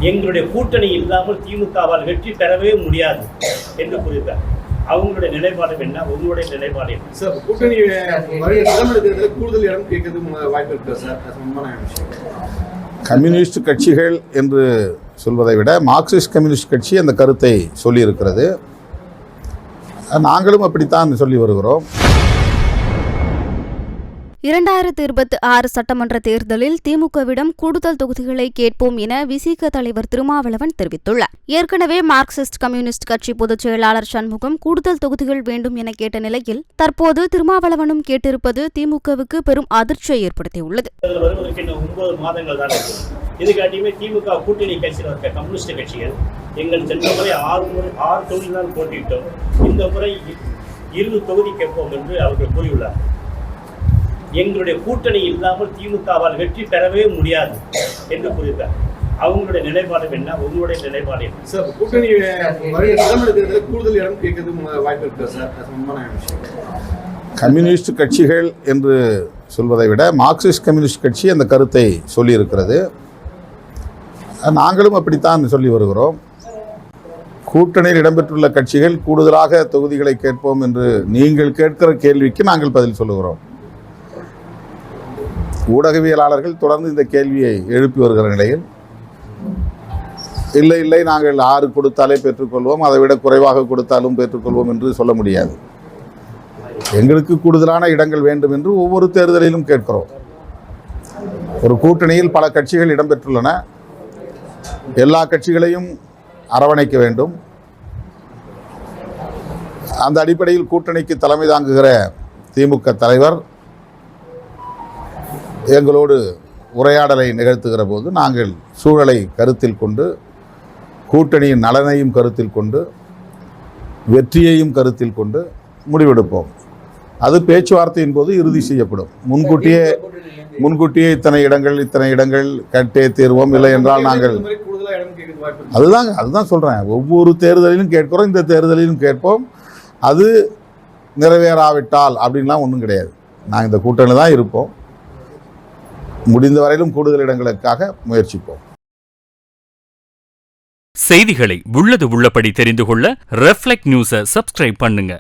எங்களுடைய கூட்டணி இல்லாமல் திமுகவால் வெற்றி பெறவே முடியாது என்று கூறியிருக்கார். அவங்களுடைய நிலைப்பாடு என்ன, உங்களுடைய நிலைப்பாடு என்ன சார்? கூட்டணி கூடுதல் இடம் கேட்கறது வாய்ப்பு இருக்கு சார்? கம்யூனிஸ்ட் கட்சிகள் என்று சொல்வதை விட மார்க்சிஸ்ட் கம்யூனிஸ்ட் கட்சி அந்த கருத்தை சொல்லியிருக்கிறது. நாங்களும் அப்படித்தான் சொல்லி வருகிறோம். 2026 சட்டமன்ற தேர்தலில் திமுகவிடம் கூடுதல் தொகுதிகளை கேட்போம் என விசிக தலைவர் திருமாவளவன் தெரிவித்துள்ளார். ஏற்கனவே மார்க்சிஸ்ட் கம்யூனிஸ்ட் கட்சி பொதுச் செயலாளர் சண்முகம் கூடுதல் தொகுதிகள் வேண்டும் என கேட்ட நிலையில் தற்போது திருமாவளவனும் கேட்டிருப்பது திமுகவுக்கு பெரும் அதிர்ச்சியை ஏற்படுத்தியுள்ளது. 9 மாதங்கள் தான் இருக்கு. இதுக்காட்டியுமே திமுக கூட்டணி கட்சியில் இருக்க கம்யூனிஸ்ட் கட்சிகள் எங்கள் சென்ற முறை 6 தொகுதி தான் போட்டியிட்டோம், இந்த முறை 20 தொகுதி கேட்போம் என்று அவர்கள் கூறியுள்ளார். எங்களுடைய கூட்டணி இல்லாமல் திமுகவால் வெற்றி பெறவே முடியாது என்று கூறியிருக்கார். அவங்களுடைய நிலைப்பாடு என்ன, உங்களுடைய நிலைப்பாடு என்ன சார்? கூட்டணி கூடுதல் இடம் கேட்கறது வாய்ப்பு இருக்கு சார்? கம்யூனிஸ்ட் கட்சிகள் என்று சொல்வதை விட மார்க்சிஸ்ட் கம்யூனிஸ்ட் கட்சி அந்த கருத்தை சொல்லியிருக்கிறது. நாங்களும் அப்படித்தான் சொல்லி வருகிறோம். கூட்டணியில் இடம்பெற்றுள்ள கட்சிகள் கூடுதலாக தொகுதிகளை கேட்போம் என்று நீங்கள் கேட்கிற கேள்விக்கு நாங்கள் பதில் சொல்லுகிறோம். ஊடகவியலாளர்கள் தொடர்ந்து இந்த கேள்வியை எழுப்பி வருகிற நிலையில் இல்லை நாங்கள் 6 கொடுத்தாலே பெற்றுக்கொள்வோம், அதை விட குறைவாக கொடுத்தாலும் பெற்றுக்கொள்வோம் என்று சொல்ல முடியாது. எங்களுக்கு கூடுதலான இடங்கள் வேண்டும் என்று ஒவ்வொரு தேர்தலிலும் கேட்கிறோம். ஒரு கூட்டணியில் பல கட்சிகள் இடம்பெற்றுள்ளன. எல்லா கட்சிகளையும் அரவணைக்க வேண்டும். அந்த அடிப்படையில் கூட்டணிக்கு தலைமை தாங்குகிற திமுக தலைவர் எங்களோடு உரையாடலை நிகழ்த்துகிற போது நாங்கள் சூழலை கருத்தில் கொண்டு, கூட்டணியின் நலனையும் கருத்தில் கொண்டு, வெற்றியையும் கருத்தில் கொண்டு முடிவெடுப்போம். அது பேச்சுவார்த்தையின் போது இறுதி செய்யப்படும். முன்கூட்டியே இத்தனை இடங்கள் கட்டே தீர்வோம், இல்லை என்றால் நாங்கள் அதுதான் சொல்கிறேன். ஒவ்வொரு தேர்தலிலும் கேட்கிறோம், இந்த தேர்தலிலும் கேட்போம். அது நிறைவேறாவிட்டால் அப்படின்லாம் ஒன்றும் கிடையாது. நாங்கள் இந்த கூட்டணியில் தான் இருப்போம். முடிந்த வரையிலும் கூடுதல் இடங்களுக்காக முயற்சிப்போம். செய்திகளை உள்ளது உள்ளபடி தெரிந்து கொள்ள ரெஃப்ளெக்ட் நியூஸை சப்ஸ்கிரைப் பண்ணுங்க.